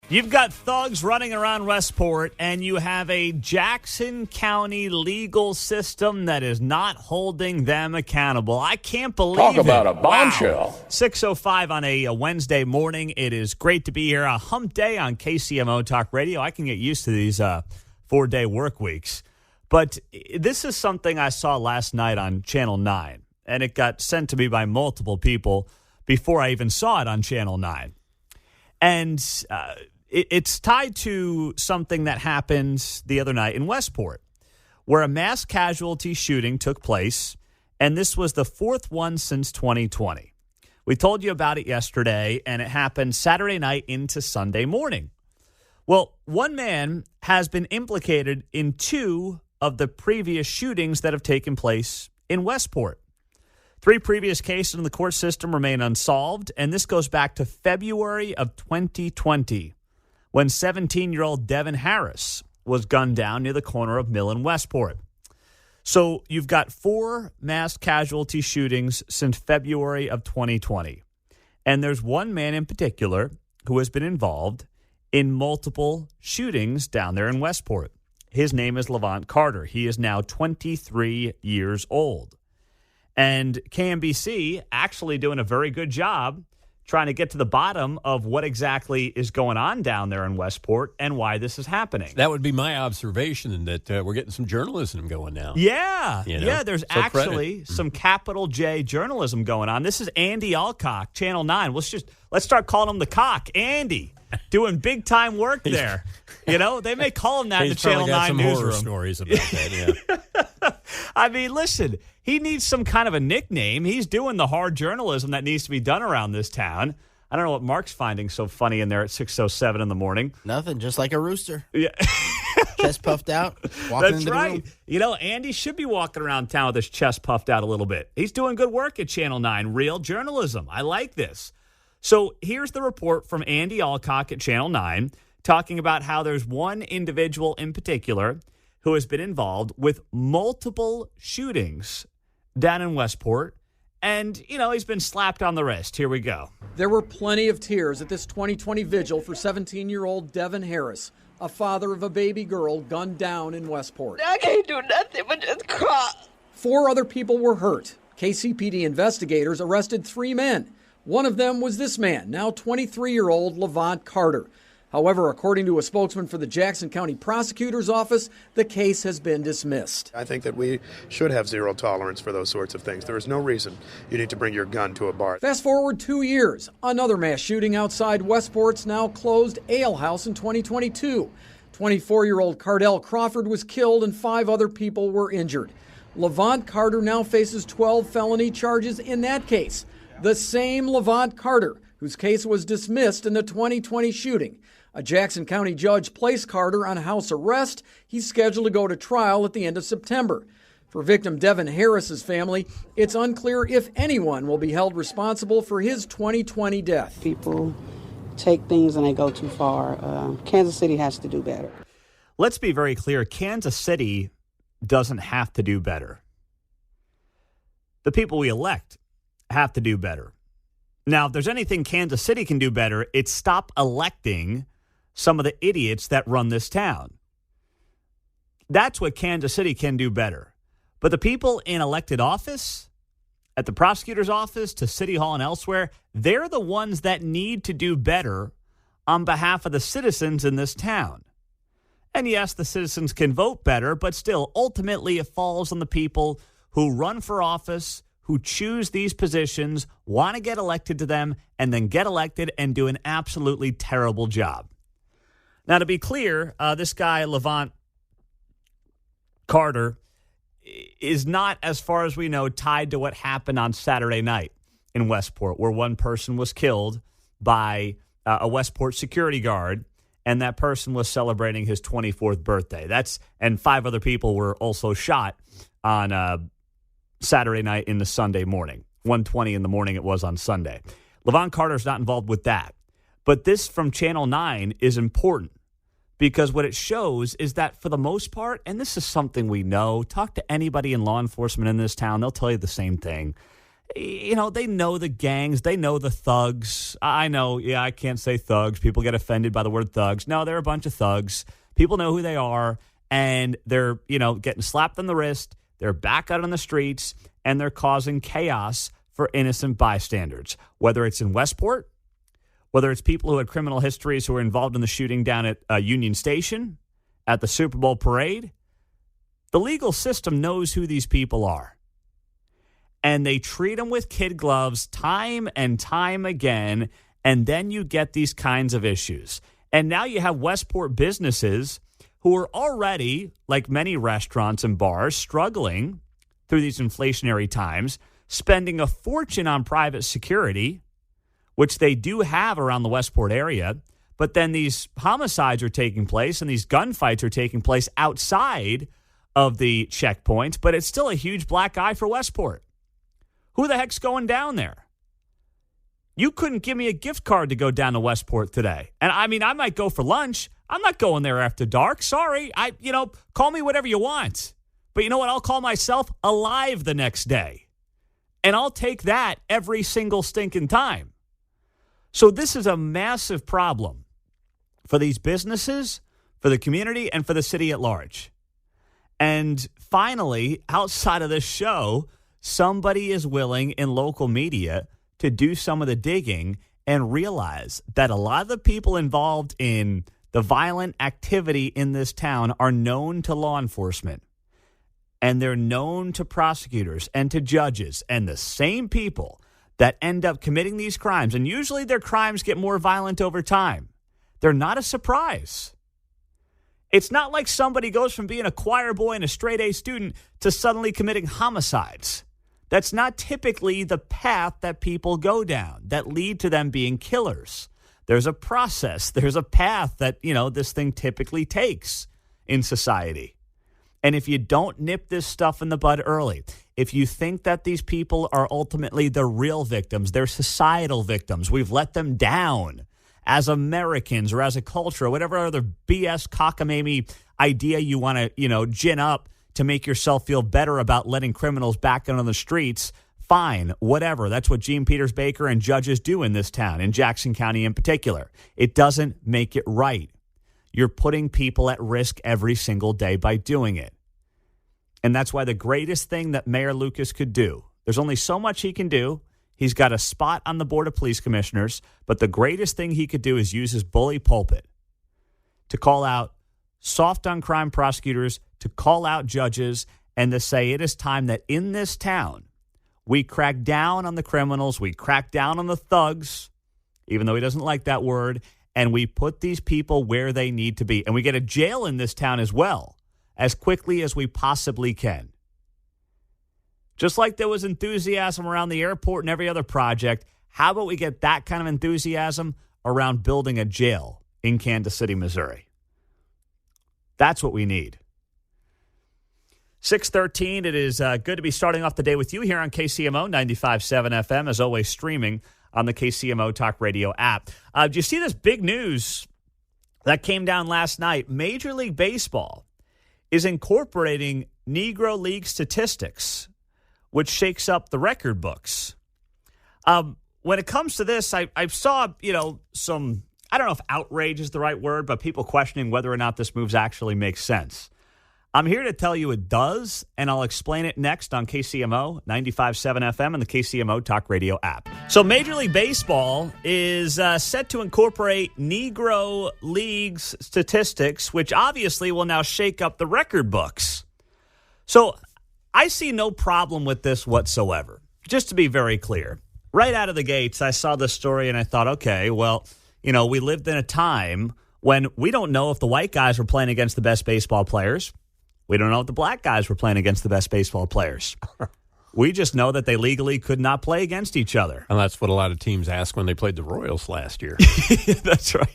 You've got thugs running around Westport, and you have a Jackson County legal system that is not holding them accountable. I can't believe it. Talk about a bombshell. Wow. 6:05 on a Wednesday morning. It is great to be here. A hump day on KCMO Talk Radio. I can get used to these 4-day work weeks. But this is something I saw last night on Channel 9, and it got sent to me by multiple people before I even saw it on Channel 9. And it's tied to something that happened the other night in Westport, where a mass casualty shooting took place, and this was the fourth one since 2020. We told you about it yesterday, and it happened Saturday night into Sunday morning. Well, one man has been implicated in 2 of the previous shootings that have taken place in Westport. 3 previous cases in the court system remain unsolved, and this goes back to February of 2020. When 17-year-old Devin Harris was gunned down near the corner of Mill and Westport. So you've got 4 mass casualty shootings since February of 2020. And there's one man in particular who has been involved in multiple shootings down there in Westport. His name is Levant Carter. He is now 23 years old. And KMBC actually doing a very good job trying to get to the bottom of what exactly is going on down there in Westport and why this is happening. That would be my observation, that we're getting some journalism going now. Yeah. You know? Yeah, there's So actually some capital J journalism going on. This is Andy Alcock, Channel 9. Let's start calling him the Cock. Andy, doing big-time work there. You know, they may call him that in the Channel 9 newsroom. Horror stories about that, yeah. I mean, listen, he needs some kind of a nickname. He's doing the hard journalism that needs to be done around this town. I don't know what Mark's finding so funny in there at 6:07 in the morning. Nothing, just like a rooster. Yeah. Chest puffed out, walking That's into right. the room. You know, Andy should be walking around town with his chest puffed out a little bit. He's doing good work at Channel 9, real journalism. I like this. So here's the report from Andy Alcock at Channel 9 talking about how there's one individual in particular who has been involved with multiple shootings down in Westport. And, you know, he's been slapped on the wrist. Here we go. There were plenty of tears at this 2020 vigil for 17-year-old Devin Harris, a father of a baby girl gunned down in Westport. I can't do nothing but just cry. 4 other people were hurt. KCPD investigators arrested 3 men. One of them was this man, now 23-year-old Levant Carter. However, according to a spokesman for the Jackson County Prosecutor's Office, the case has been dismissed. I think that we should have zero tolerance for those sorts of things. There is no reason you need to bring your gun to a bar. Fast forward 2 years. Another mass shooting outside Westport's now closed ale house in 2022. 24-year-old Cardell Crawford was killed and 5 other people were injured. Levant Carter now faces 12 felony charges in that case. The same Levant Carter, whose case was dismissed in the 2020 shooting. A Jackson County judge placed Carter on house arrest. He's scheduled to go to trial at the end of September. For victim Devin Harris's family, it's unclear if anyone will be held responsible for his 2020 death. People take things and they go too far. Kansas City has to do better. Let's be very clear. Kansas City doesn't have to do better. The people we elect have to do better. Now, if there's anything Kansas City can do better, it's stop electing some of the idiots that run this town. That's what Kansas City can do better. But the people in elected office, at the prosecutor's office, to City Hall and elsewhere, they're the ones that need to do better on behalf of the citizens in this town. And yes, the citizens can vote better, but still, ultimately, it falls on the people who run for office, who choose these positions, want to get elected to them, and then get elected and do an absolutely terrible job. Now, to be clear, this guy, Levant Carter, is not, as far as we know, tied to what happened on Saturday night in Westport, where one person was killed by a Westport security guard, and that person was celebrating his 24th birthday. And 5 other people were also shot on Saturday night into Sunday morning. 1:20 in the morning it was on Sunday. Levant Carter's not involved with that. But this from Channel 9 is important because what it shows is that for the most part, and this is something we know, talk to anybody in law enforcement in this town, they'll tell you the same thing. They know the gangs. They know the thugs. I know, I can't say thugs. People get offended by the word thugs. No, they're a bunch of thugs. People know who they are, and they're, getting slapped on the wrist. They're back out on the streets, and they're causing chaos for innocent bystanders, whether it's in Westport, whether it's people who had criminal histories who were involved in the shooting down at Union Station, at the Super Bowl parade. The legal system knows who these people are. And they treat them with kid gloves time and time again, and then you get these kinds of issues. And now you have Westport businesses who are already, like many restaurants and bars, struggling through these inflationary times, spending a fortune on private security, which they do have around the Westport area, but then these homicides are taking place and these gunfights are taking place outside of the checkpoints, but it's still a huge black eye for Westport. Who the heck's going down there? You couldn't give me a gift card to go down to Westport today. And I might go for lunch. I'm not going there after dark. Sorry. Call me whatever you want. But you know what? I'll call myself alive the next day. And I'll take that every single stinking time. So this is a massive problem for these businesses, for the community, and for the city at large. And finally, outside of this show, somebody is willing in local media to do some of the digging and realize that a lot of the people involved in the violent activity in this town are known to law enforcement. And they're known to prosecutors and to judges. And the same people that end up committing these crimes, and usually their crimes get more violent over time, they're not a surprise. It's not like somebody goes from being a choir boy and a straight-A student to suddenly committing homicides. That's not typically the path that people go down that lead to them being killers. There's a process. There's a path that, this thing typically takes in society. And if you don't nip this stuff in the bud early, if you think that these people are ultimately the real victims, they're societal victims, we've let them down as Americans or as a culture or whatever other BS cockamamie idea you want to, gin up to make yourself feel better about letting criminals back out on the streets, fine, whatever. That's what Gene Peters Baker and judges do in this town, in Jackson County in particular. It doesn't make it right. You're putting people at risk every single day by doing it. And that's why the greatest thing that Mayor Lucas could do, there's only so much he can do. He's got a spot on the Board of Police Commissioners, but the greatest thing he could do is use his bully pulpit to call out soft on crime prosecutors, to call out judges, and to say it is time that in this town, we crack down on the criminals, we crack down on the thugs, even though he doesn't like that word, and we put these people where they need to be. And we get a jail in this town as well, as quickly as we possibly can. Just like there was enthusiasm around the airport and every other project, how about we get that kind of enthusiasm around building a jail in Kansas City, Missouri? That's what we need. 6:13, it is good to be starting off the day with you here on KCMO 95.7 FM, as always streaming on the KCMO Talk Radio app. Do you see this big news that came down last night? Major League Baseball is incorporating Negro League statistics, which shakes up the record books. When it comes to this, I saw, some, I don't know if outrage is the right word, but people questioning whether or not this move actually makes sense. I'm here to tell you it does, and I'll explain it next on KCMO 95.7 FM and the KCMO Talk Radio app. So Major League Baseball is set to incorporate Negro League's statistics, which obviously will now shake up the record books. So I see no problem with this whatsoever. Just to be very clear, right out of the gates, I saw this story and I thought, okay, well, we lived in a time when we don't know if the white guys were playing against the best baseball players. We don't know if the black guys were playing against the best baseball players. We just know that they legally could not play against each other. And that's what a lot of teams asked when they played the Royals last year. That's right.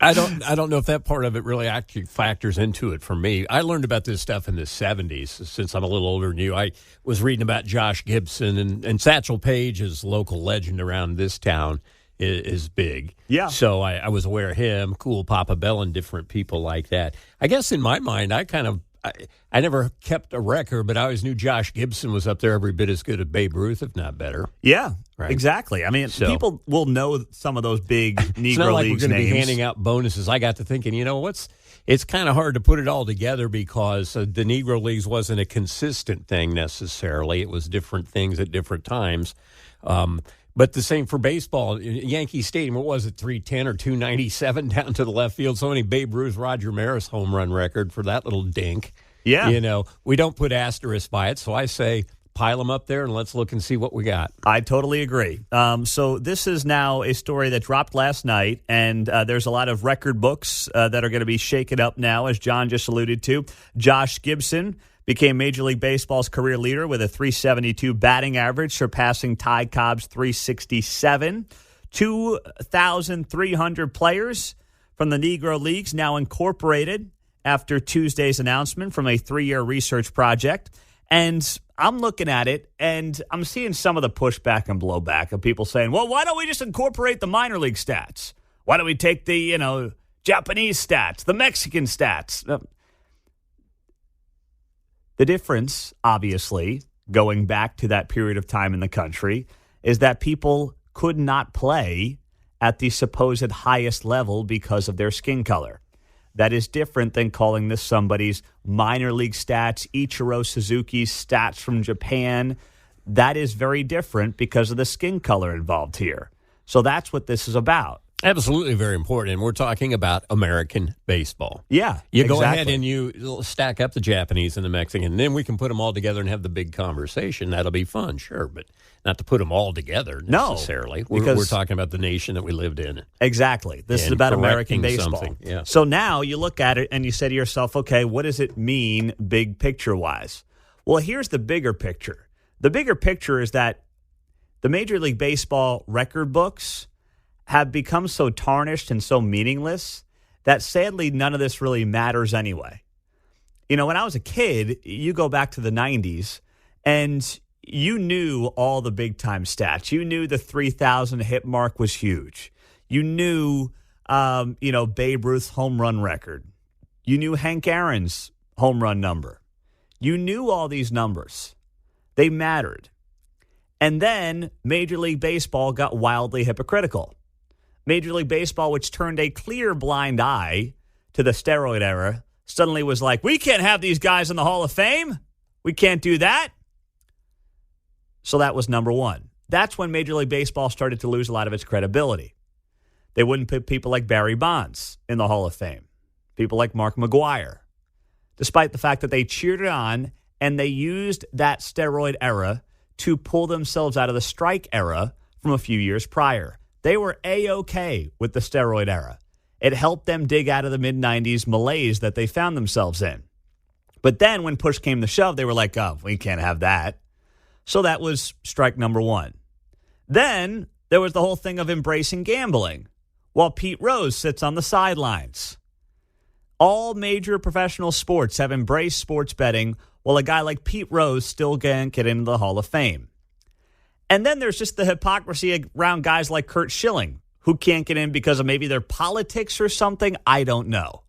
I don't know if that part of it really actually factors into it for me. I learned about this stuff in the 70s. Since I'm a little older than you, I was reading about Josh Gibson, and Satchel Paige is local legend around this town. Is big. Yeah. So I was aware of him, Cool Papa Bell, and different people like that. I guess in my mind, I kind of I never kept a record, but I always knew Josh Gibson was up there every bit as good as Babe Ruth, if not better. Yeah, right? Exactly. I mean, people will know some of those big Negro it's not like Leagues we're going to names. be handing out bonuses. I got to thinking, it's kind of hard to put it all together because the Negro Leagues wasn't a consistent thing necessarily. It was different things at different times. But the same for baseball. Yankee Stadium, what was it, 310 or 297 down to the left field? So many Babe Ruth, Roger Maris home run record for that little dink. Yeah. We don't put asterisks by it, so I say pile them up there and let's look and see what we got. I totally agree. So this is now a story that dropped last night, and there's a lot of record books that are going to be shaken up now, as John just alluded to. Josh Gibson became Major League Baseball's career leader with a .372 batting average, surpassing Ty Cobb's .367. 2,300 players from the Negro Leagues now incorporated after Tuesday's announcement from a 3-year research project. And I'm looking at it, and I'm seeing some of the pushback and blowback of people saying, well, why don't we just incorporate the minor league stats? Why don't we take the, Japanese stats, the Mexican stats? The difference, obviously, going back to that period of time in the country, is that people could not play at the supposed highest level because of their skin color. That is different than calling this somebody's minor league stats, Ichiro Suzuki's stats from Japan. That is very different because of the skin color involved here. So that's what this is about. Absolutely very important. And we're talking about American baseball. Yeah, You go ahead and you stack up the Japanese and the Mexican, and then we can put them all together and have the big conversation. That'll be fun, sure, but not to put them all together necessarily. Because we're talking about the nation that we lived in. Exactly. This is about American baseball. Yeah. So now you look at it and you say to yourself, okay, what does it mean big picture-wise? Well, here's the bigger picture. The bigger picture is that the Major League Baseball record books have become so tarnished and so meaningless that sadly none of this really matters anyway. When I was a kid, you go back to the 90s, and you knew all the big-time stats. You knew the 3,000 hit mark was huge. You knew, Babe Ruth's home run record. You knew Hank Aaron's home run number. You knew all these numbers. They mattered. And then Major League Baseball got wildly hypocritical. Major League Baseball, which turned a clear blind eye to the steroid era, suddenly was like, we can't have these guys in the Hall of Fame. We can't do that. So that was number one. That's when Major League Baseball started to lose a lot of its credibility. They wouldn't put people like Barry Bonds in the Hall of Fame, people like Mark McGwire, despite the fact that they cheered it on and they used that steroid era to pull themselves out of the strike era from a few years prior. They were A-OK with the steroid era. It helped them dig out of the mid-'90s malaise that they found themselves in. But then when push came to shove, they were like, oh, we can't have that. So that was strike number one. Then there was the whole thing of embracing gambling while Pete Rose sits on the sidelines. All major professional sports have embraced sports betting while a guy like Pete Rose still can't get into the Hall of Fame. And then there's just the hypocrisy around guys like Curt Schilling, who can't get in because of maybe their politics or something. I don't know.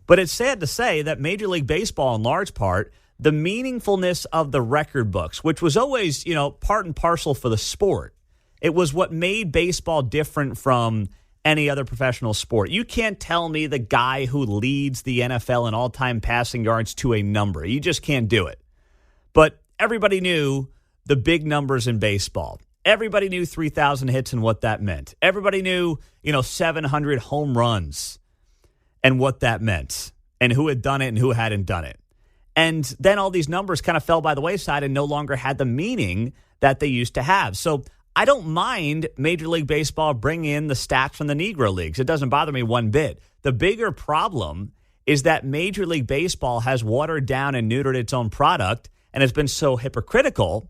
But it's sad to say that Major League Baseball, in large part, the meaningfulness of the record books, which was always, part and parcel for the sport. It was what made baseball different from any other professional sport. You can't tell me the guy who leads the NFL in all-time passing yards to a number. You just can't do it. But everybody knew the big numbers in baseball. Everybody knew 3,000 hits and what that meant. Everybody knew, 700 home runs and what that meant and who had done it and who hadn't done it. And then all these numbers kind of fell by the wayside and no longer had the meaning that they used to have. So I don't mind Major League Baseball bringing in the stats from the Negro Leagues. It doesn't bother me one bit. The bigger problem is that Major League Baseball has watered down and neutered its own product and has been so hypocritical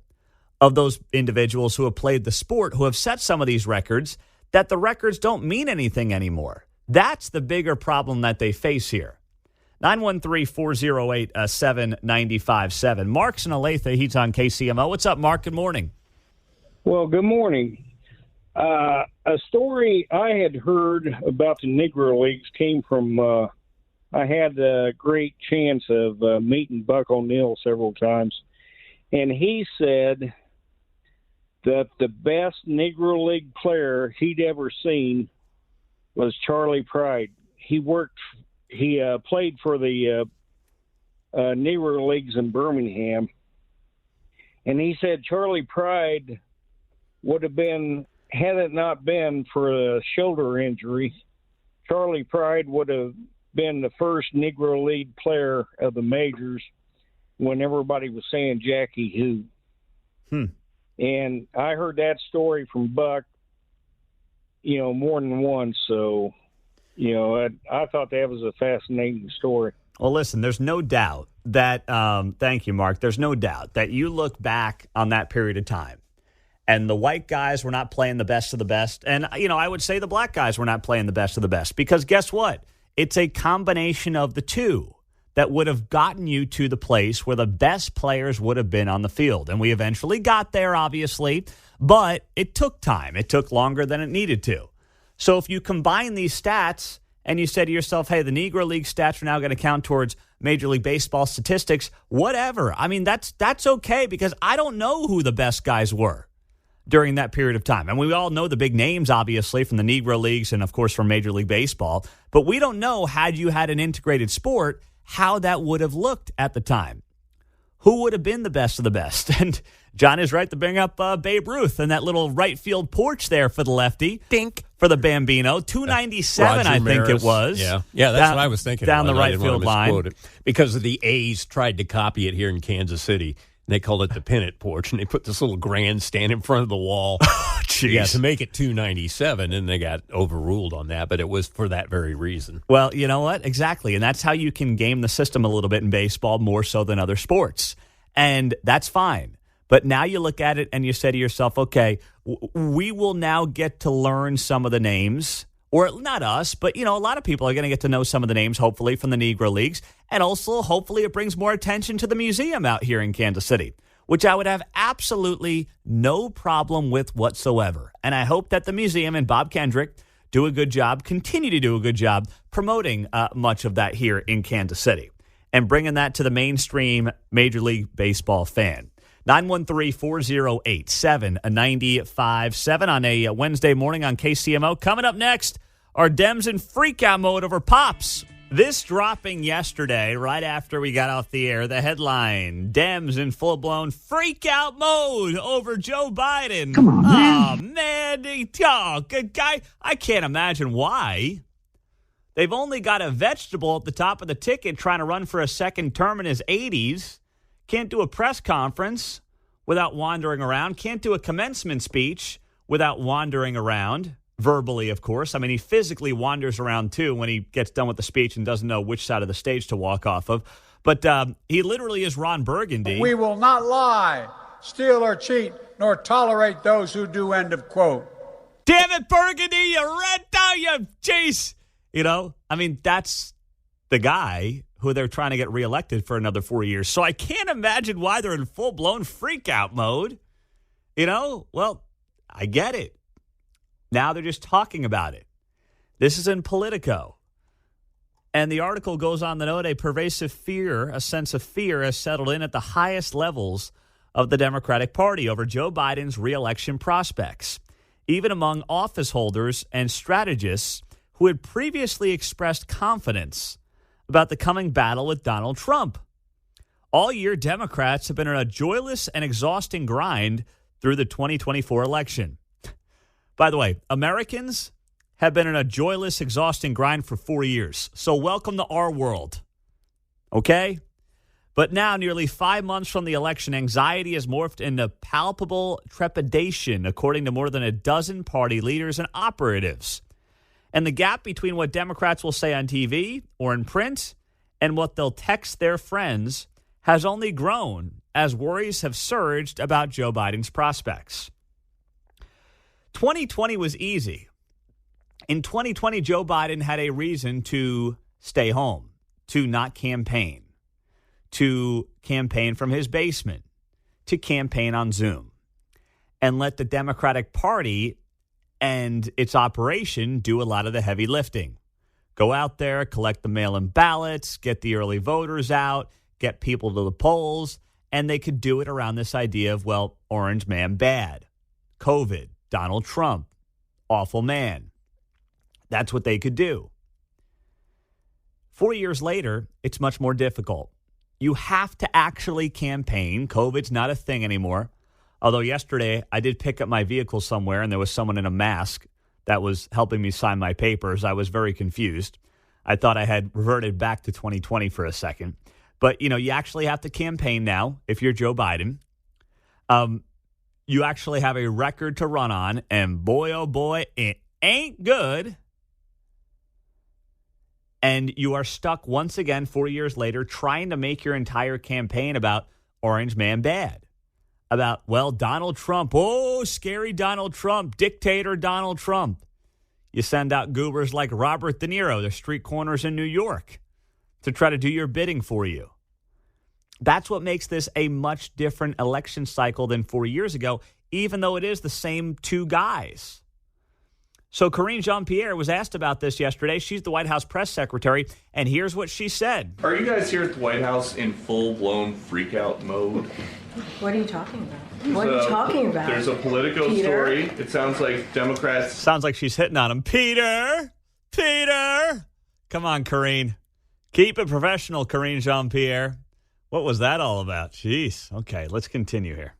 of those individuals who have played the sport, who have set some of these records, that the records don't mean anything anymore. That's the bigger problem that they face here. 913-408-7957. Mark's in Olathe. He's on KCMO. What's up, Mark? Good morning. Well, good morning. A story I had heard about the Negro Leagues came from I had a great chance of meeting Buck O'Neill several times, and he said that the best Negro League player he'd ever seen was Charlie Pride. He played for the Negro Leagues in Birmingham, and he said Charlie Pride would have been, had it not been for a shoulder injury, Charlie Pride would have been the first Negro League player of the majors when everybody was saying Jackie Who. And I heard that story from Buck, more than once. So, I thought that was a fascinating story. Well, listen, there's no doubt that, thank you, Mark, there's no doubt that you look back on that period of time and the white guys were not playing the best of the best. And, I would say the black guys were not playing the best of the best because guess what? It's a combination of the two that would have gotten you to the place where the best players would have been on the field. And we eventually got there, obviously, but it took time. It took longer than it needed to. So if you combine these stats and you say to yourself, hey, the Negro League stats are now going to count towards Major League Baseball statistics, whatever. I mean, that's okay because I don't know who the best guys were during that period of time. And we all know the big names, obviously, from the Negro Leagues and, of course, from Major League Baseball. But we don't know, had you had an integrated sport, how that would have looked at the time. Who would have been the best of the best? And John is right to bring up Babe Ruth and that little right field porch there for the lefty. Dink. For the Bambino. 297, Roger I Maris. think it was. Yeah, that's what I was thinking. Down the right field line. Because of the A's tried to copy it here in Kansas City. They called it the pennant porch, and they put this little grandstand in front of the wall. Oh, jeez. Yeah, to make it 297, and they got overruled on that, but it was for that very reason. Well, you know what? Exactly. And that's how you can game the system a little bit in baseball more so than other sports. And that's fine. But now you look at it and you say to yourself, okay, we will now get to learn some of the names. Or not us, but, a lot of people are going to get to know some of the names, hopefully, from the Negro Leagues. And also, hopefully, it brings more attention to the museum out here in Kansas City, which I would have absolutely no problem with whatsoever. And I hope that the museum and Bob Kendrick do a good job, continue to do a good job promoting much of that here in Kansas City and bringing that to the mainstream Major League Baseball fan. 913-408-7957 on a Wednesday morning on KCMO. Coming up next, are Dems in freakout mode over Pops? This dropping yesterday, right after we got off the air, the headline, Dems in full-blown freakout mode over Joe Biden. Come on, man. Oh, man. Good guy. I can't imagine why. They've only got a vegetable at the top of the ticket trying to run for a second term in his 80s. Can't do a press conference without wandering around. Can't do a commencement speech without wandering around. Verbally, of course. I mean, he physically wanders around, too, when he gets done with the speech and doesn't know which side of the stage to walk off of. But he literally is Ron Burgundy. We will not lie, steal, or cheat, nor tolerate those who do, end of quote. Damn it, Burgundy, you red down, you jeez. I mean, that's the guy who they're trying to get reelected for another 4 years. So I can't imagine why they're in full-blown freak-out mode. Well, I get it. Now they're just talking about it. This is in Politico. And the article goes on to note a pervasive fear, a sense of fear has settled in at the highest levels of the Democratic Party over Joe Biden's reelection prospects, even among office holders and strategists who had previously expressed confidence about the coming battle with Donald Trump. All year, Democrats have been on a joyless and exhausting grind through the 2024 election. By the way, Americans have been in a joyless, exhausting grind for 4 years. So welcome to our world. Okay? But now, nearly 5 months from the election, anxiety has morphed into palpable trepidation, according to more than a dozen party leaders and operatives. And the gap between what Democrats will say on TV or in print and what they'll text their friends has only grown as worries have surged about Joe Biden's prospects. 2020 was easy. In 2020, Joe Biden had a reason to stay home, to not campaign, to campaign from his basement, to campaign on Zoom, and let the Democratic Party and its operation do a lot of the heavy lifting. Go out there, collect the mail-in ballots, get the early voters out, get people to the polls, and they could do it around this idea of, well, orange man bad, COVID, Donald Trump, awful man. That's what they could do. 4 years later, it's much more difficult. You have to actually campaign. COVID's not a thing anymore. Although yesterday I did pick up my vehicle somewhere and there was someone in a mask that was helping me sign my papers. I was very confused. I thought I had reverted back to 2020 for a second. But, you actually have to campaign now if you're Joe Biden. You actually have a record to run on, and boy, oh boy, it ain't good. And you are stuck once again 4 years later trying to make your entire campaign about orange man bad. About, well, Donald Trump. Oh, scary Donald Trump. Dictator Donald Trump. You send out goobers like Robert De Niro to street corners in New York to try to do your bidding for you. That's what makes this a much different election cycle than 4 years ago, even though it is the same two guys. So Karine Jean-Pierre was asked about this yesterday. She's the White House press secretary, and here's what she said. Are you guys here at the White House in full-blown freak-out mode? What are you talking about? What are you talking about? There's a Politico story. It sounds like Democrats... Sounds like she's hitting on him. Peter! Come on, Karine. Keep it professional, Karine Jean-Pierre. What was that all about? Jeez. Okay, let's continue here.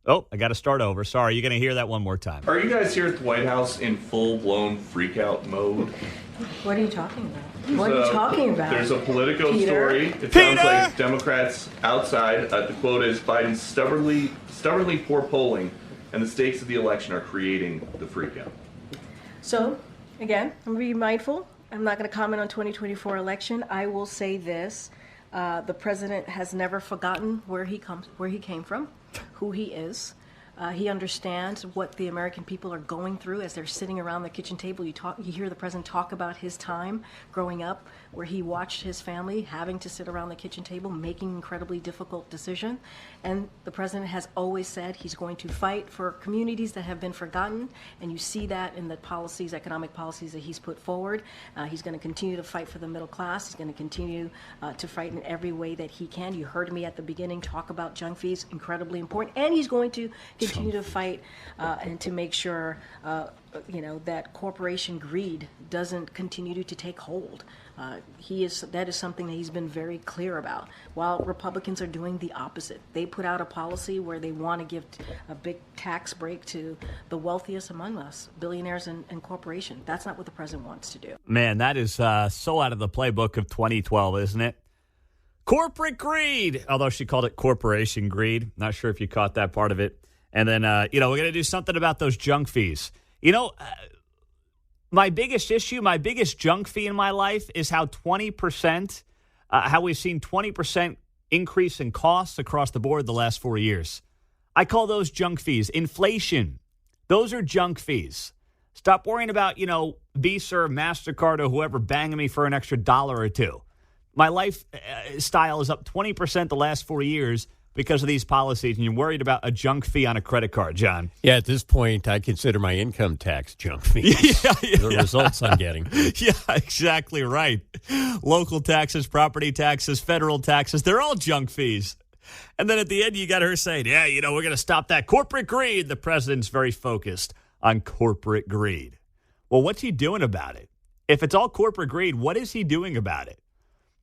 Oh, I got to start over. Sorry, you're going to hear that one more time. Are you guys here at the White House in full-blown freak-out mode? What are you talking about? What are you talking about? There's a Politico story. It Peter! Sounds like Democrats outside. The quote is, Biden's stubbornly poor polling and the stakes of the election are creating the freak-out. So, again, I'm going to be mindful. I'm not going to comment on 2024 election. I will say this. The president has never forgotten where he came from, who he is. He understands what the American people are going through as they're sitting around the kitchen table. You hear the president talk about his time growing up, where he watched his family having to sit around the kitchen table, making incredibly difficult decisions. And the president has always said he's going to fight for communities that have been forgotten. And you see that in the policies, economic policies that he's put forward. He's going to continue to fight for the middle class. He's going to continue to fight in every way that he can. You heard me at the beginning talk about junk fees, incredibly important. And he's going to continue to fight and to make sure, that corporation greed doesn't continue to take hold. That is something that he's been very clear about, while Republicans are doing the opposite. They put out a policy where they want to give a big tax break to the wealthiest among us, billionaires and corporations. That's not what the president wants to do. Man, that is so out of the playbook of 2012, isn't it? Corporate greed, although she called it corporation greed. Not sure if you caught that part of it. And then, we're going to do something about those junk fees. My biggest issue, my biggest junk fee in my life is how 20%, how we've seen 20% increase in costs across the board the last 4 years. I call those junk fees. Inflation. Those are junk fees. Stop worrying about, Visa or MasterCard or whoever banging me for an extra $1 or $2. My lifestyle is up 20% the last 4 years because of these policies, and you're worried about a junk fee on a credit card, John. Yeah, at this point, I consider my income tax junk fees. The results I'm getting. Yeah, exactly right. Local taxes, property taxes, federal taxes, they're all junk fees. And then at the end, you got her saying, we're going to stop that corporate greed. The president's very focused on corporate greed. Well, what's he doing about it? If it's all corporate greed, what is he doing about it?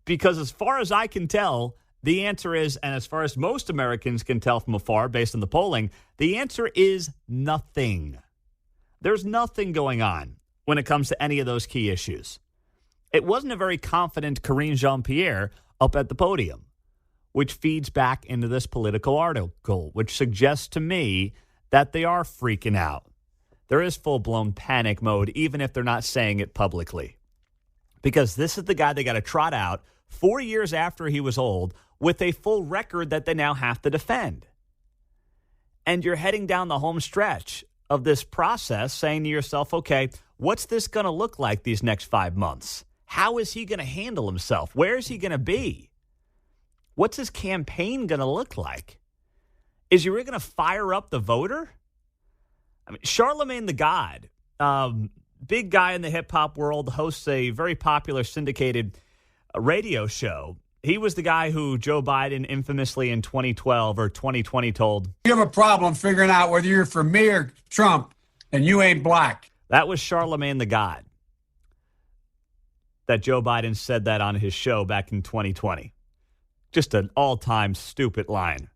Because as far as I can tell, the answer is, and as far as most Americans can tell from afar based on the polling, the answer is nothing. There's nothing going on when it comes to any of those key issues. It wasn't a very confident Karine Jean-Pierre up at the podium, which feeds back into this political article, which suggests to me that they are freaking out. There is full-blown panic mode, even if they're not saying it publicly. Because this is the guy they got to trot out 4 years after he was old, with a full record that they now have to defend. And you're heading down the home stretch of this process saying to yourself, okay, what's this going to look like these next 5 months? How is he going to handle himself? Where is he going to be? What's his campaign going to look like? Is he really going to fire up the voter? I mean, Charlemagne the God, big guy in the hip-hop world, hosts a very popular syndicated radio show. He was the guy who Joe Biden infamously in 2012 or 2020 told, "You have a problem figuring out whether you're for me or Trump, and you ain't black." That was Charlemagne the God. That Joe Biden said that on his show back in 2020. Just an all-time stupid line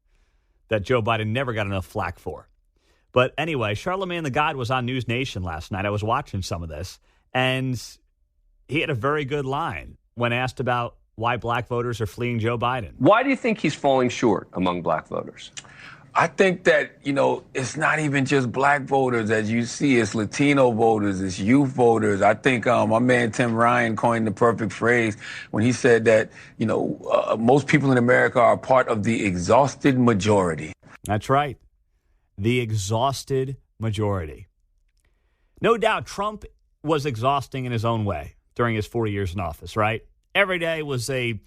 that Joe Biden never got enough flack for. But anyway, Charlemagne the God was on News Nation last night. I was watching some of this, and he had a very good line when asked about why black voters are fleeing Joe Biden. Why do you think he's falling short among black voters? I think that, it's not even just black voters. As you see, it's Latino voters, it's youth voters. I think my man Tim Ryan coined the perfect phrase when he said that, most people in America are part of the exhausted majority. That's right. The exhausted majority. No doubt Trump was exhausting in his own way during his 4 years in office, right? Every day was a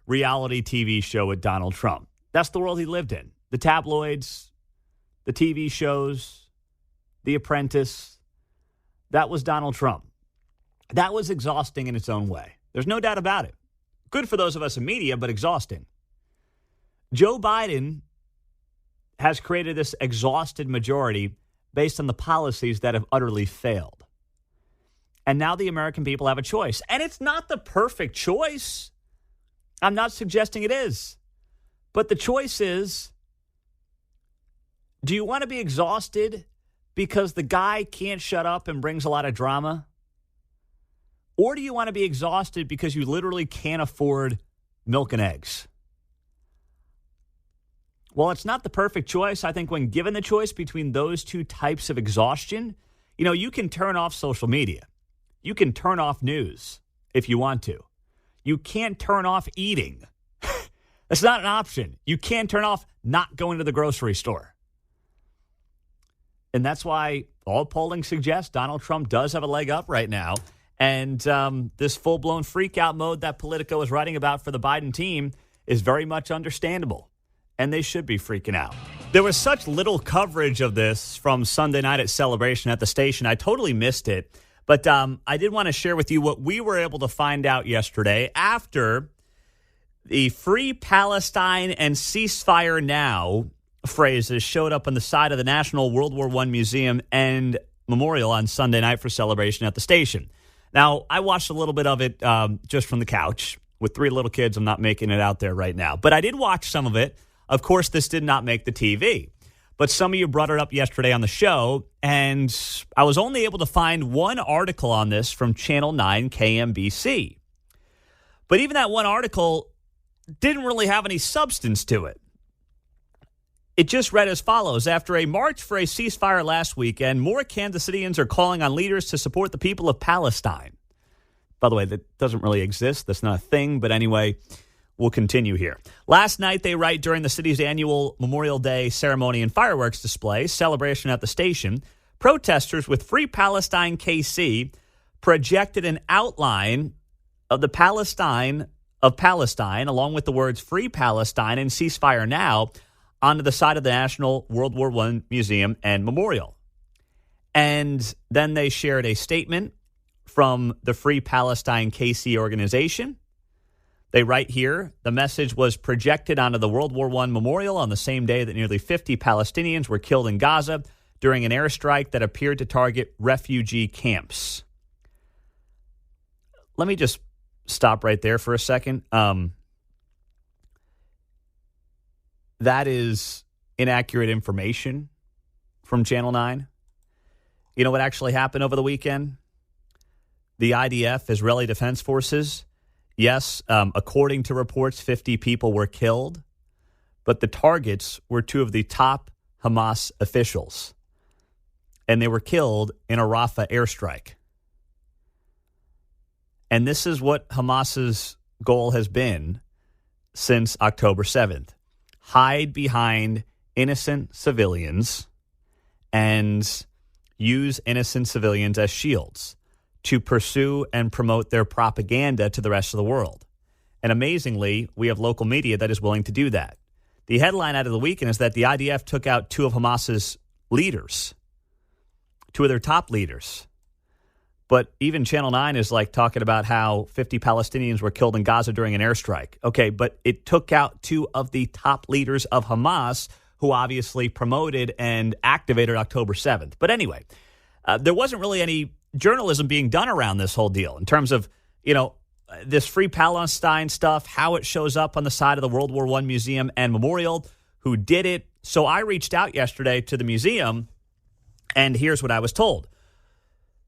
reality TV show with Donald Trump. That's the world he lived in. The tabloids, the TV shows, The Apprentice. That was Donald Trump. That was exhausting in its own way. There's no doubt about it. Good for those of us in media, but exhausting. Joe Biden has created this exhausted majority based on the policies that have utterly failed. And now the American people have a choice. And it's not the perfect choice. I'm not suggesting it is. But the choice is, do you want to be exhausted because the guy can't shut up and brings a lot of drama? Or do you want to be exhausted because you literally can't afford milk and eggs? Well, it's not the perfect choice. I think when given the choice between those two types of exhaustion, you can turn off social media. You can turn off news if you want to. You can't turn off eating. That's not an option. You can't turn off not going to the grocery store. And that's why all polling suggests Donald Trump does have a leg up right now. And this full-blown freak-out mode that Politico is writing about for the Biden team is very much understandable. And they should be freaking out. There was such little coverage of this from Sunday night at Celebration at the station. I totally missed it. But I did want to share with you what we were able to find out yesterday after the Free Palestine and Ceasefire Now phrases showed up on the side of the National World War I Museum and Memorial on Sunday night for Celebration at the station. Now, I watched a little bit of it just from the couch. With 3 little kids, I'm not making it out there right now. But I did watch some of it. Of course, this did not make the TV. But some of you brought it up yesterday on the show, and I was only able to find one article on this from Channel 9 KMBC. But even that one article didn't really have any substance to it. It just read as follows. After a march for a ceasefire last weekend, more Kansas Cityans are calling on leaders to support the people of Palestine. By the way, that doesn't really exist. That's not a thing. But anyway, we'll continue here. Last night, they write, during the city's annual Memorial Day ceremony and fireworks display, celebration at the station, protesters with Free Palestine KC projected an outline of the Palestine, along with the words Free Palestine and Ceasefire Now, onto the side of the National World War I Museum and Memorial. And then they shared a statement from the Free Palestine KC organization. They write here, the message was projected onto the World War I Memorial on the same day that nearly 50 Palestinians were killed in Gaza during an airstrike that appeared to target refugee camps. Let me just stop right there for a second. That is inaccurate information from Channel 9. You know what actually happened over the weekend? The IDF, Israeli Defense Forces, yes, according to reports, 50 people were killed, but the targets were 2 of the top Hamas officials, and they were killed in a Rafah airstrike. And this is what Hamas's goal has been since October 7th. Hide behind innocent civilians and use innocent civilians as shields to pursue and promote their propaganda to the rest of the world. And amazingly, we have local media that is willing to do that. The headline out of the weekend is that the IDF took out 2 of Hamas's leaders, 2 of their top leaders. But even Channel 9 is like talking about how 50 Palestinians were killed in Gaza during an airstrike. Okay, but it took out two of the top leaders of Hamas, who obviously promoted and activated October 7th. But anyway, there wasn't really any journalism being done around this whole deal in terms of, this Free Palestine stuff, how it shows up on the side of the World War I Museum and Memorial, who did it. So I reached out yesterday to the museum, and here's what I was told.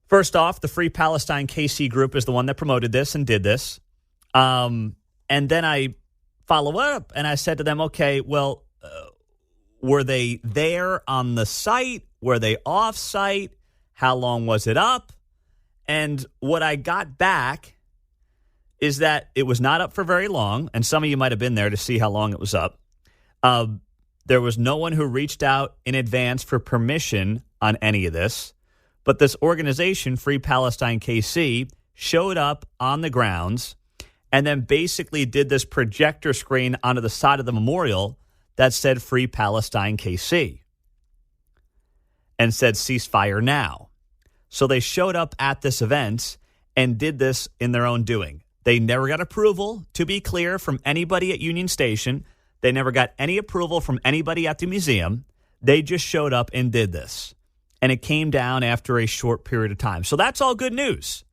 First off, the Free Palestine KC group is the one that promoted this and did this. And then I follow up, and I said to them, okay, well, were they there on the site? Were they off site? How long was it up? And what I got back is that it was not up for very long, and some of you might have been there to see how long it was up. There was no one who reached out in advance for permission on any of this, but this organization, Free Palestine KC, showed up on the grounds and then basically did this projector screen onto the side of the memorial that said Free Palestine KC and said ceasefire now. So they showed up at this event and did this in their own doing. They never got approval, to be clear, from anybody at Union Station. They never got any approval from anybody at the museum. They just showed up and did this. And it came down after a short period of time. So that's all good news.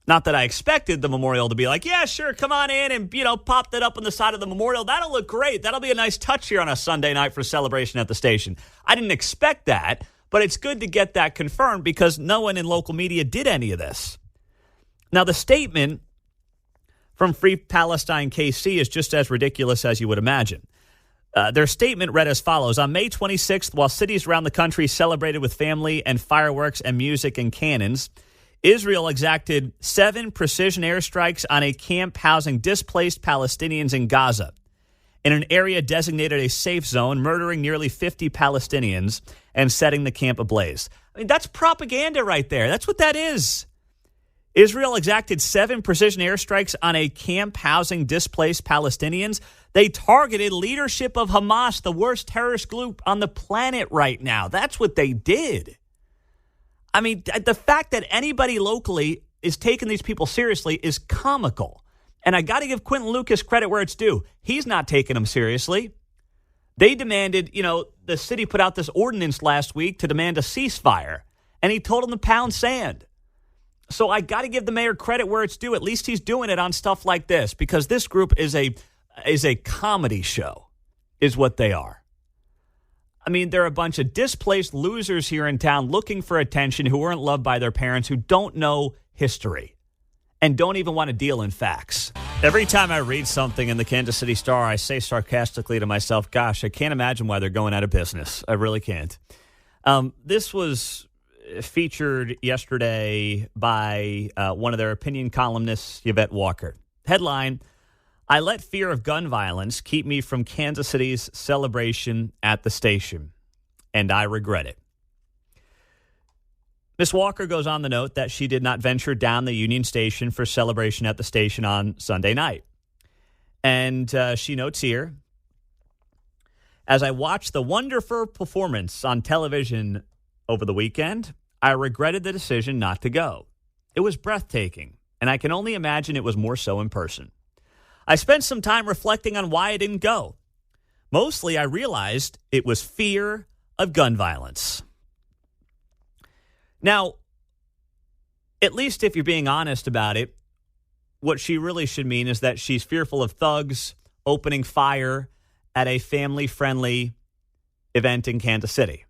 Not that I expected the memorial to be like, yeah, sure, come on in and, pop that up on the side of the memorial. That'll look great. That'll be a nice touch here on a Sunday night for celebration at the station. I didn't expect that, but it's good to get that confirmed because no one in local media did any of this. Now, the statement from Free Palestine KC is just as ridiculous as you would imagine. Their statement read as follows. On May 26th, while cities around the country celebrated with family and fireworks and music and cannons, Israel exacted 7 precision airstrikes on a camp housing displaced Palestinians in Gaza, in an area designated a safe zone, murdering nearly 50 Palestinians and setting the camp ablaze. I mean, that's propaganda right there. That's what that is. Israel exacted 7 precision airstrikes on a camp housing displaced Palestinians. They targeted leadership of Hamas, the worst terrorist group on the planet right now. That's what they did. I mean, the fact that anybody locally is taking these people seriously is comical. And I got to give Quentin Lucas credit where it's due. He's not taking them seriously. They demanded, the city put out this ordinance last week to demand a ceasefire. And he told them to pound sand. So I got to give the mayor credit where it's due. At least he's doing it on stuff like this because this group is a comedy show, is what they are. I mean, they're a bunch of displaced losers here in town looking for attention who weren't loved by their parents, who don't know history and don't even want to deal in facts. Every time I read something in the Kansas City Star, I say sarcastically to myself, gosh, I can't imagine why they're going out of business. I really can't. This was featured yesterday by one of their opinion columnists, Yvette Walker. Headline, I let fear of gun violence keep me from Kansas City's celebration at the station, and I regret it. Ms. Walker goes on to note that she did not venture down the Union Station for celebration at the station on Sunday night. And she notes here, as I watched the wonderful performance on television over the weekend, I regretted the decision not to go. It was breathtaking, and I can only imagine it was more so in person. I spent some time reflecting on why I didn't go. Mostly, I realized it was fear of gun violence. Now, at least if you're being honest about it, what she really should mean is that she's fearful of thugs opening fire at a family-friendly event in Kansas City.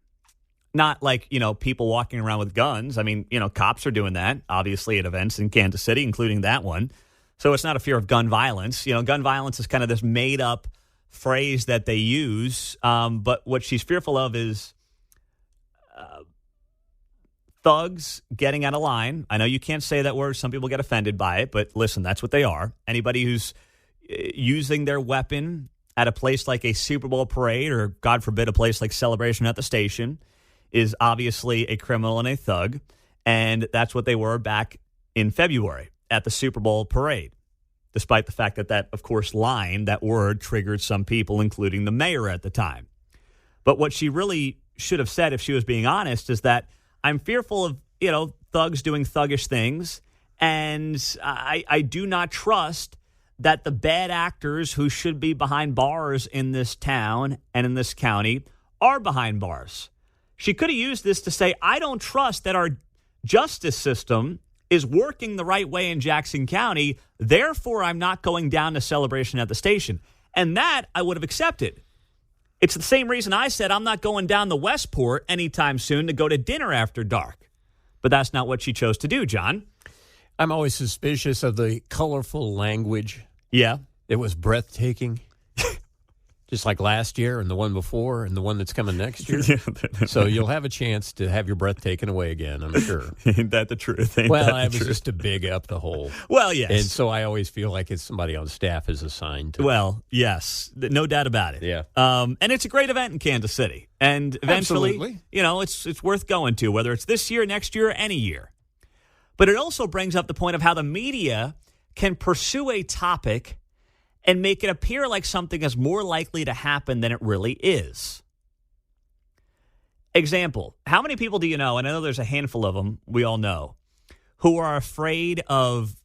Not like, people walking around with guns. I mean, cops are doing that, obviously, at events in Kansas City, including that one. So it's not a fear of gun violence. Gun violence is kind of this made-up phrase that they use. But what she's fearful of is thugs getting out of line. I know you can't say that word. Some people get offended by it. But listen, that's what they are. Anybody who's using their weapon at a place like a Super Bowl parade or, God forbid, a place like Celebration at the Station is obviously a criminal and a thug. And that's what they were back in February at the Super Bowl parade, despite the fact that, of course, line, that word triggered some people, including the mayor at the time. But what she really should have said, if she was being honest, is that I'm fearful of, thugs doing thuggish things, and I do not trust that the bad actors who should be behind bars in this town and in this county are behind bars. She could have used this to say, I don't trust that our justice system is working the right way in Jackson County, therefore I'm not going down to Celebration at the station. And that I would have accepted. It's the same reason I said I'm not going down to Westport anytime soon to go to dinner after dark. But that's not what she chose to do, John. I'm always suspicious of the colorful language. Yeah. It was breathtaking. Just like last year and the one before and the one that's coming next year. So you'll have a chance to have your breath taken away again, I'm sure. Ain't that the truth? I was just to big up the whole. Well, yes. And so I always feel like it's somebody on staff is assigned to. Well, yes. No doubt about it. Yeah. And it's a great event in Kansas City. And eventually, Absolutely. It's worth going to, whether it's this year, next year, or any year. But it also brings up the point of how the media can pursue a topic and make it appear like something is more likely to happen than it really is. Example, how many people do you know, and I know there's a handful of them, we all know, who are afraid of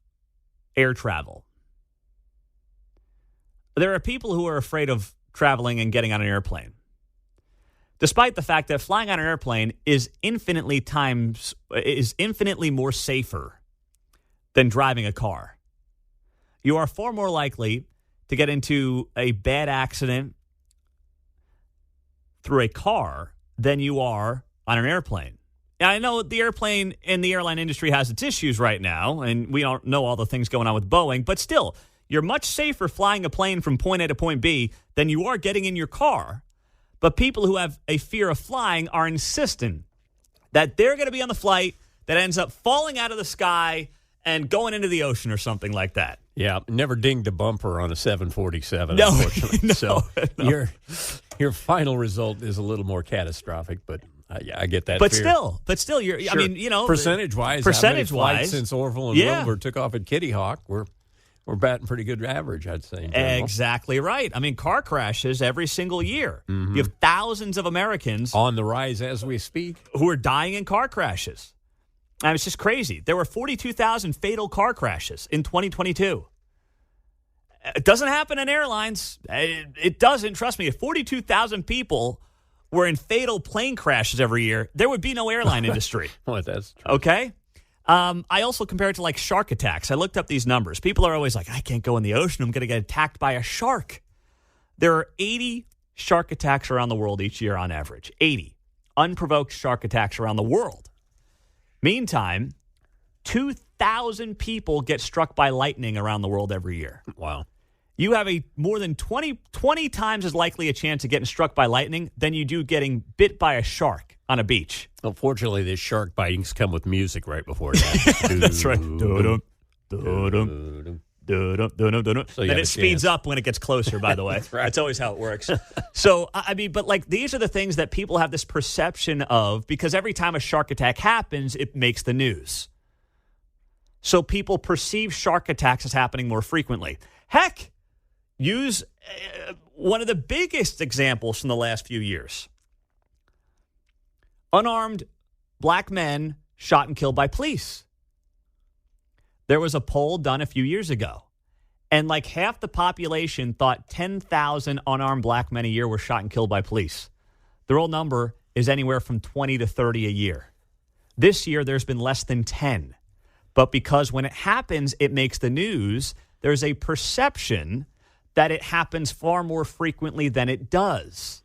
air travel? There are people who are afraid of traveling and getting on an airplane, despite the fact that flying on an airplane is infinitely more safer than driving a car. You are far more likely to get into a bad accident through a car than you are on an airplane. Now, I know the airplane and the airline industry has its issues right now, and we don't know all the things going on with Boeing, but still, you're much safer flying a plane from point A to point B than you are getting in your car. But people who have a fear of flying are insistent that they're going to be on the flight that ends up falling out of the sky and going into the ocean or something like that. Yeah, never dinged a bumper on a 747, no, unfortunately. No, so no. Your final result is a little more catastrophic, but I get that But fear. still, you're. Sure. I mean, percentage-wise, since Orville and Wilbur took off at Kitty Hawk, we're batting pretty good average, I'd say. in general. Exactly right. I mean, car crashes every single year. Mm-hmm. You have thousands of Americans on the rise as we speak who are dying in car crashes. And it's just crazy. There were 42,000 fatal car crashes in 2022. It doesn't happen in airlines. It doesn't. Trust me, if 42,000 people were in fatal plane crashes every year, there would be no airline industry. Well, that's true. Okay? I also compare it to like shark attacks. I looked up these numbers. People are always like, I can't go in the ocean. I'm going to get attacked by a shark. There are 80 shark attacks around the world each year on average. 80 unprovoked shark attacks around the world. Meantime, 2,000 people get struck by lightning around the world every year. Wow. You have a more than 20 times as likely a chance of getting struck by lightning than you do getting bit by a shark on a beach. Unfortunately, the shark bitings come with music right before that. That's right. So then it speeds up when it gets closer, by the way. That's right. That's always how it works. So, I mean, but like these are the things that people have this perception of because every time a shark attack happens, it makes the news. So people perceive shark attacks as happening more frequently. Heck, use one of the biggest examples from the last few years. Unarmed black men shot and killed by police. There was a poll done a few years ago, and like half the population thought 10,000 unarmed black men a year were shot and killed by police. The real number is anywhere from 20 to 30 a year. This year, there's been less than 10. But because when it happens, it makes the news, there's a perception that it happens far more frequently than it does.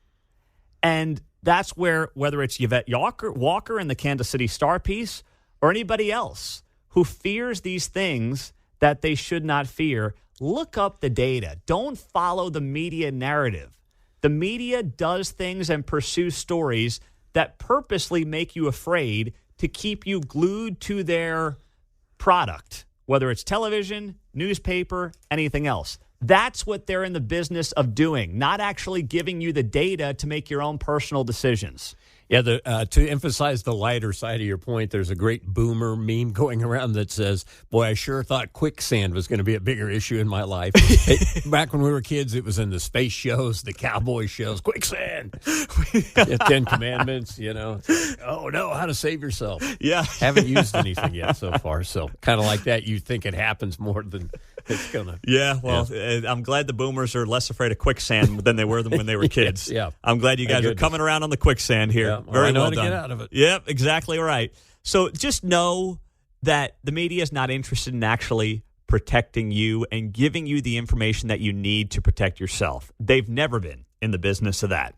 And that's where, whether it's Yvette Walker in the Kansas City Star piece or anybody else who fears these things that they should not fear, look up the data. Don't follow the media narrative. The media does things and pursues stories that purposely make you afraid to keep you glued to their product, whether it's television, newspaper, anything else. That's what they're in the business of doing, not actually giving you the data to make your own personal decisions. Yeah, to emphasize the lighter side of your point, there's a great boomer meme going around that says, boy, I sure thought quicksand was going to be a bigger issue in my life. Back when we were kids, it was in the space shows, the cowboy shows, quicksand, 10 Commandments, oh, no, how to save yourself. Yeah. Haven't used anything yet so far, so kind of like that, you think it happens more than it's going to. Yeah, well, I'm glad the boomers are less afraid of quicksand than they were when they were kids. Yeah. I'm glad you guys are coming around on the quicksand here. Yeah. Very I know well how to done. get out of it. Yep, exactly right. So just know that the media is not interested in actually protecting you and giving you the information that you need to protect yourself. They've never been in the business of that.